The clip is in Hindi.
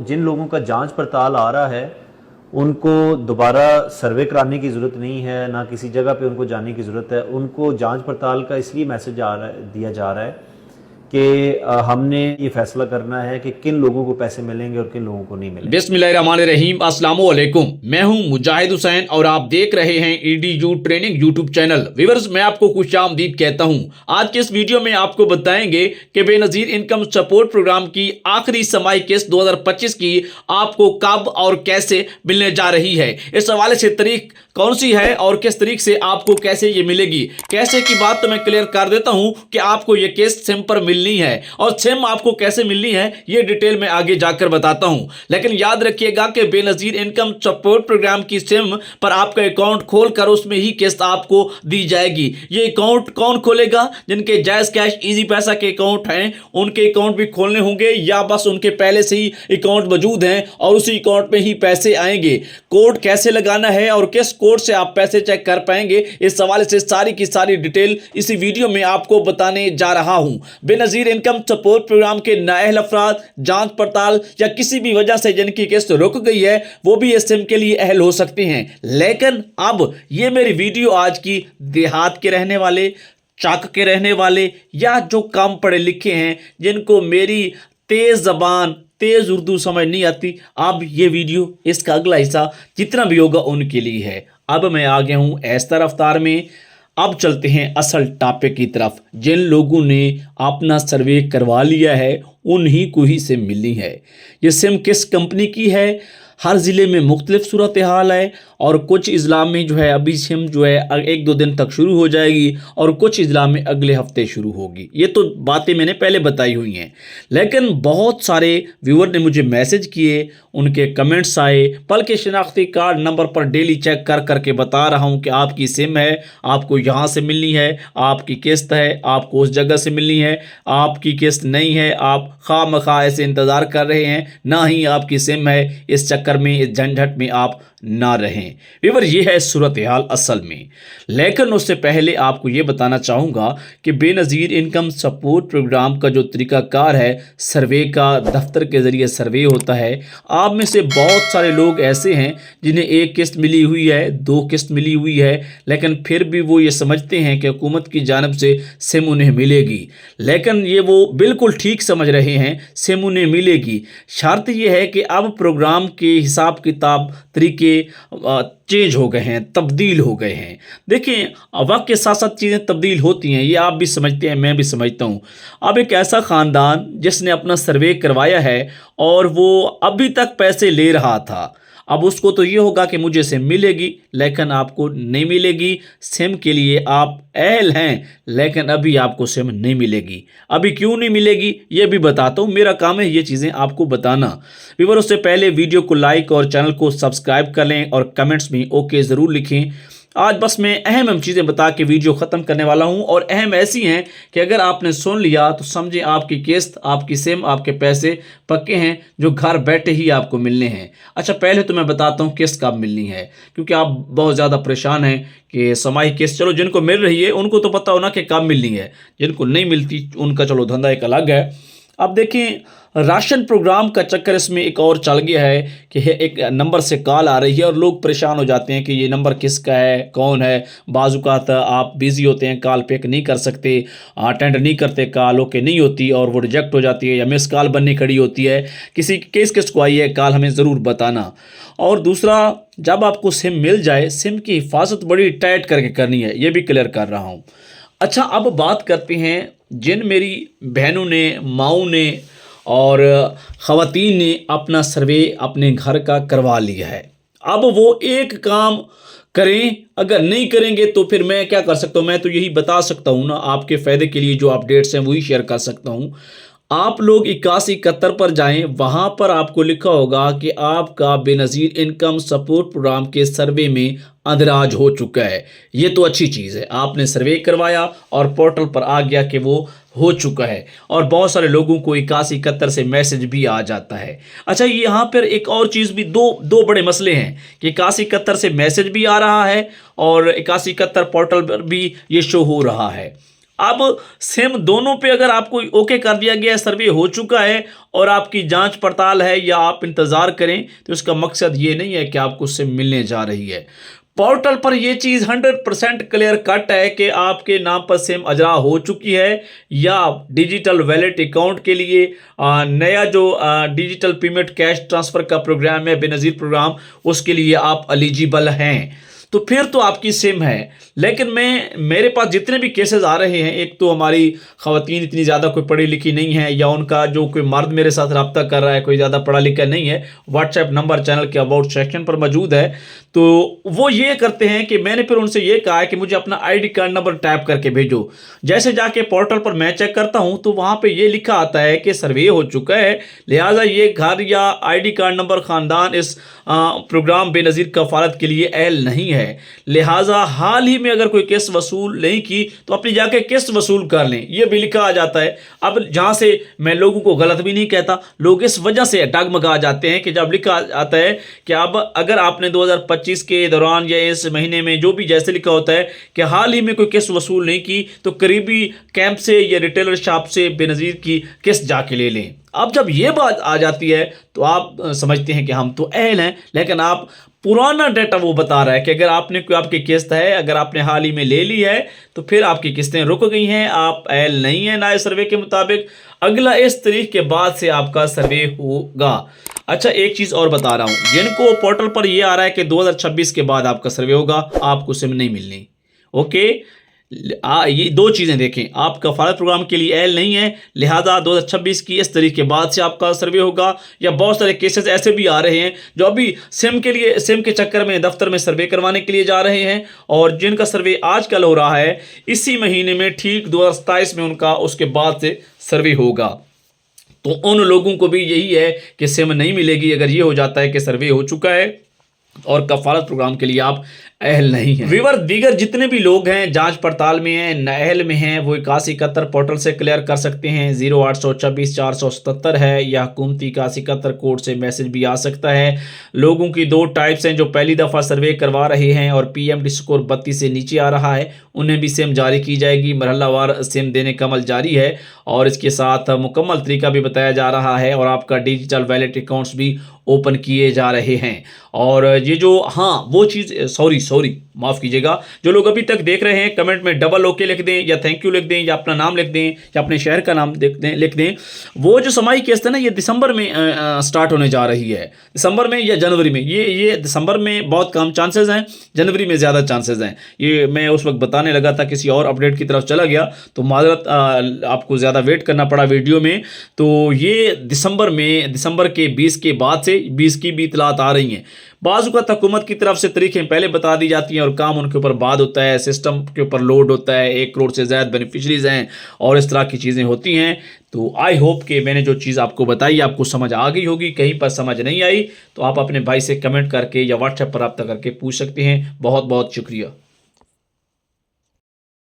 जिन लोगों का जांच पड़ताल आ रहा है उनको दोबारा सर्वे कराने की ज़रूरत नहीं है, ना किसी जगह पे उनको जाने की ज़रूरत है। उनको जांच पड़ताल का इसलिए मैसेज दिया जा रहा है कि हमने ये फैसला करना है कि किन लोगों को पैसे मिलेंगे और किन लोगों को नहीं मिलेंगे। बिस्मिल्लाहिर्रहमानिर्रहीम, अस्सलामु अलैकुम। मैं हूं मुजाहिद हुसैन और आप देख रहे हैं EDU training YouTube channel. Viewers, मैं आपको खुशामदीद कहता हूं। आज के इस वीडियो में आपको बताएंगे कि बेनज़ीर इनकम सपोर्ट प्रोग्राम की आखिरी समाई किस्त 2025 की आपको कब और कैसे मिलने जा रही है। इस हवाले से तारीख कौन सी है और किस तारीख से आपको कैसे ये मिलेगी, कैसे की बात तो मैं क्लियर कर देता हूं कि आपको ये किस्त सिम पर मिलनी है और सिम आपको कैसे मिलनी है ये डिटेल में आगे जाकर बताता हूं। लेकिन याद रखिएगा कि बेनज़ीर इनकम सपोर्ट प्रोग्राम की सिम पर आपका अकाउंट खोलकर उसमें ही किस्त आपको दी जाएगी। ये अकाउंट कौन खोलेगा? जिनके जायज कैश इजी पैसा के अकाउंट हैं उनके अकाउंट भी खोलने होंगे, या बस उनके पहले से ही अकाउंट मौजूद हैं और उसी अकाउंट में ही पैसे आएंगे। कोड कैसे लगाना है और किस कोड से आप पैसे चेक कर पाएंगे, इस हवाले से सारी की सारी डिटेल इसी वीडियो में आपको बताने जा रहा हूं। बेनज़ीर इनकम सपोर्ट प्रोग्राम के नाअहल अफराद, जांच पड़ताल या किसी भी वजह से जिनकी किस्त रुक गई है वो भी इस सिम के लिए अहल हो सकते हैं। लेकिन अब ये मेरी वीडियो आज की देहात के रहने वाले, चाक के रहने वाले या जो कम पढ़े लिखे हैं, जिनको मेरी तेज जबान तेज उर्दू समझ नहीं आती, अब ये वीडियो इसका अगला हिस्सा जितना भी होगा उनके लिए है। अब मैं आ गया हूं ऐसा रफ्तार में। अब चलते हैं असल टॉपिक की तरफ। जिन लोगों ने अपना सर्वे करवा लिया है उन्हीं को ही सिम मिलनी है। ये सिम किस कंपनी की है? हर ज़िले में मुख्तलिफ सूरत हाल है और कुछ इज़ला में जो है अभी सिम जो है 1-2 दिन तक शुरू हो जाएगी और कुछ इज़ला में अगले हफ्ते शुरू होगी। ये तो बातें मैंने पहले बताई हुई हैं। लेकिन बहुत सारे व्यूअर ने मुझे मैसेज किए, उनके कमेंट्स आए, बल्कि शनाख्ती कार्ड नंबर पर डेली चेक कर करके बता रहा हूँ कि आपकी सिम है, आपको यहाँ से मिलनी है, आपकी किस्त है, आपको उस जगह से मिलनी है, आपकी किस्त नहीं है, आप खामखा ऐसे इंतज़ार कर रहे हैं, ना ही आपकी सिम है। इस चक्कर में, इस झंझट में आप ना रहें। व्यूअर, ये है सूरत हाल असल में। लेकिन उससे पहले आपको ये बताना चाहूँगा कि बेनज़ीर इनकम सपोर्ट प्रोग्राम का जो तरीक़ाकार है, सर्वे का, दफ्तर के ज़रिए सर्वे होता है। आप में से बहुत सारे लोग ऐसे हैं जिन्हें 1 किस्त मिली हुई है, 2 किस्त मिली हुई है, लेकिन फिर भी वो ये समझते हैं कि हुकूमत की जानिब से सिम उन्हें मिलेगी। लेकिन ये वो बिल्कुल ठीक समझ रहे हैं, सिम उन्हें मिलेगी। शर्त यह है कि अब प्रोग्राम के हिसाब किताब, तरीके चेंज हो गए हैं, तब्दील हो गए हैं। देखिए, वक्त के साथ साथ चीज़ें तब्दील होती हैं, ये आप भी समझते हैं, मैं भी समझता हूँ। अब एक ऐसा ख़ानदान जिसने अपना सर्वे करवाया है और वो अभी तक पैसे ले रहा था, अब उसको तो ये होगा कि मुझे सिम मिलेगी, लेकिन आपको नहीं मिलेगी। सिम के लिए आप अहल हैं, लेकिन अभी आपको सिम नहीं मिलेगी। अभी क्यों नहीं मिलेगी ये भी बताता हूँ, मेरा काम है ये चीज़ें आपको बताना। व्यूअर, उससे पहले वीडियो को लाइक और चैनल को सब्सक्राइब कर लें और कमेंट्स में ओके ज़रूर लिखें। आज बस मैं अहम चीज़ें बता के वीडियो ख़त्म करने वाला हूं, और अहम ऐसी हैं कि अगर आपने सुन लिया तो समझें आपकी किस्त, आपकी सिम, आपके पैसे पक्के हैं, जो घर बैठे ही आपको मिलने हैं। अच्छा, पहले तो मैं बताता हूं किस्त कब मिलनी है, क्योंकि आप बहुत ज़्यादा परेशान हैं कि समाई किस्त चलो जिनको मिल रही है उनको तो पता हो ना कि कब मिलनी है, जिनको नहीं मिलती उनका चलो धंधा एक अलग है। अब देखें, राशन प्रोग्राम का चक्कर इसमें एक और चल गया है कि एक नंबर से कॉल आ रही है और लोग परेशान हो जाते हैं कि ये नंबर किसका है, कौन है। बाज़-औक़ात आप बिज़ी होते हैं, कॉल पिक नहीं कर सकते, अटेंड नहीं करते, कॉल ओके नहीं होती और वो रिजेक्ट हो जाती है या मिस कॉल बननी खड़ी होती है। किसी केस किस को आई है कॉल, हमें ज़रूर बताना। और दूसरा, जब आपको सिम मिल जाए, सिम की हिफाजत बड़ी टाइट करके करनी है, ये भी क्लियर कर रहा हूँ। अच्छा, अब बात करते हैं जिन मेरी बहनों ने, माओं ने और ख़वातीन ने अपना सर्वे अपने घर का करवा लिया है। अब वो एक काम करें, अगर नहीं करेंगे तो फिर मैं क्या कर सकता हूँ? मैं तो यही बता सकता हूँ ना, आपके फ़ायदे के लिए जो अपडेट्स हैं वही शेयर कर सकता हूँ। आप लोग 8171 पर जाएं, वहाँ पर आपको लिखा होगा कि आपका बेनज़ीर इनकम सपोर्ट प्रोग्राम के सर्वे में अंदराज हो चुका है। ये तो अच्छी चीज़ है, आपने सर्वे करवाया और पोर्टल पर आ गया कि वो हो चुका है, और बहुत सारे लोगों को 8171 से मैसेज भी आ जाता है। अच्छा, यहाँ पर एक और चीज़ भी, दो बड़े मसले हैं कि 8171 से मैसेज भी आ रहा है और 8171 पोर्टल पर भी ये शो हो रहा है। अब सिम दोनों पे अगर आपको ओके कर दिया गया है, सर्वे हो चुका है और आपकी जांच पड़ताल है या आप इंतजार करें, तो इसका मकसद ये नहीं है कि आपको सिम मिलने जा रही है। पोर्टल पर यह चीज 100% क्लियर कट है कि आपके नाम पर सिम अजरा हो चुकी है या डिजिटल वैलेट अकाउंट के लिए नया जो डिजिटल पेमेंट कैश ट्रांसफर का प्रोग्राम है, बेनज़ीर प्रोग्राम, उसके लिए आप एलिजिबल हैं, तो फिर तो आपकी सिम है। लेकिन मेरे पास जितने भी केसेस आ रहे हैं, एक तो हमारी ख़वातीन इतनी ज़्यादा कोई पढ़ी लिखी नहीं है, या उनका जो कोई मर्द मेरे साथ रब्ता कर रहा है कोई ज़्यादा पढ़ा लिखा नहीं है, व्हाट्सएप नंबर चैनल के अबाउट सेक्शन पर मौजूद है, तो वो ये करते हैं कि मैंने फिर उनसे ये कहा है कि मुझे अपना आईडी कार्ड नंबर टैप करके भेजो। जैसे जाके पोर्टल पर मैं चेक करता हूं तो वहां पे ये लिखा आता है कि सर्वे हो चुका है, लिहाजा ये घर या आईडी कार्ड नंबर खानदान इस प्रोग्राम बेनज़ीर कफालत के लिए अहल नहीं है। लिहाजा हाल ही में अगर कोई किस्त वसूल नहीं की तो अपनी जाके किस्त वसूल कर लें, ये भी लिखा आ जाता है। अब जहां से मैं लोगों को गलत भी नहीं कहता, लोग इस वजह से डगमगा जाते हैं कि जब लिखा आता है कि अब अगर आपने 2025 के दौरान या इस महीने में जो भी जैसे लिखा होता है कि हाल ही में कोई किस्त वसूल नहीं की, तो करीबी कैंप से या रिटेलर शॉप से बेनज़ीर की किस्त जाके ले लें। अब जब ये बात आ जाती है तो आप समझते हैं कि हम तो अहल हैं, लेकिन आप पुराना डेटा वो बता रहा है कि अगर आपने कोई आपकी किस्त है, अगर आपने हाल ही में ले ली है, तो फिर आपकी किस्तें रुक गई हैं, आप अहल नहीं हैं नए सर्वे के मुताबिक, अगला इस तारीख के बाद से आपका सर्वे होगा। अच्छा, एक चीज़ और बता रहा हूँ, जिनको पोर्टल पर ये आ रहा है कि 2026 के बाद आपका सर्वे होगा, आपको सिम नहीं मिलनी। ओके, ये दो चीज़ें देखें, आप कफालत प्रोग्राम के लिए अहल नहीं है, लिहाजा 2026 की इस तारीख के बाद से आपका सर्वे होगा। या बहुत सारे केसेस ऐसे भी आ रहे हैं जो अभी सिम के चक्कर में दफ्तर में सर्वे करवाने के लिए जा रहे हैं, और जिनका सर्वे आजकल हो रहा है इसी महीने में, ठीक 2027 में उनका उसके बाद से सर्वे होगा। तो उन लोगों को भी यही है कि सिम नहीं मिलेगी अगर ये हो जाता है कि सर्वे हो चुका है और कफालत प्रोग्राम के लिए आप अहल नहीं है। व्यूअर, दीगर जितने भी लोग हैं जांच पड़ताल में हैं, नाअहल में हैं, वो 8171 पोर्टल से क्लियर कर सकते हैं। 0824 477 है या हुकूमती 8171 कोड से मैसेज भी आ सकता है। लोगों की दो टाइप्स हैं, जो पहली दफ़ा सर्वे करवा रहे हैं और PMD स्कोर 32 से नीचे आ रहा है, उन्हें भी सिम जारी की जाएगी। मरहलावार सिम देने का अमल जारी है और इसके साथ मुकम्मल तरीका भी बताया जा रहा है, और आपका डिजिटल वैलेट अकाउंट्स भी ओपन किए जा रहे हैं। और ये जो वो चीज़ सॉरी माफ़ कीजिएगा, जो लोग अभी तक देख रहे हैं कमेंट में डबल ओके लिख दें या थैंक यू लिख दें या अपना नाम लिख दें या अपने शहर का नाम लिख दें। वो जो समाई किस्त है ना, ये दिसंबर में स्टार्ट होने जा रही है, दिसंबर में या जनवरी में। ये दिसंबर में बहुत कम चांसेस हैं, जनवरी में ज़्यादा चांसेस हैं। ये मैं उस वक्त बताने लगा था, किसी और अपडेट की तरफ चला गया तो माजरत, आपको ज़्यादा वेट करना पड़ा वीडियो में। तो ये दिसंबर के 20 के बाद से 20 की भी इतलात आ रही हैं। बाज़ का हुकूमत की तरफ से तरीक़ें पहले बता दी जाती हैं और काम उनके ऊपर बाद होता है, सिस्टम के ऊपर लोड होता है, 1 करोड़ से ज़्यादा बेनिफिशरीज़ हैं और इस तरह की चीज़ें होती हैं। तो आई होप कि मैंने जो चीज़ आपको बताई आपको समझ आ गई होगी। कहीं पर समझ नहीं आई तो आप अपने भाई से कमेंट करके या व्हाट्सएप पर रब्ता करके पूछ सकते हैं। बहुत बहुत शुक्रिया।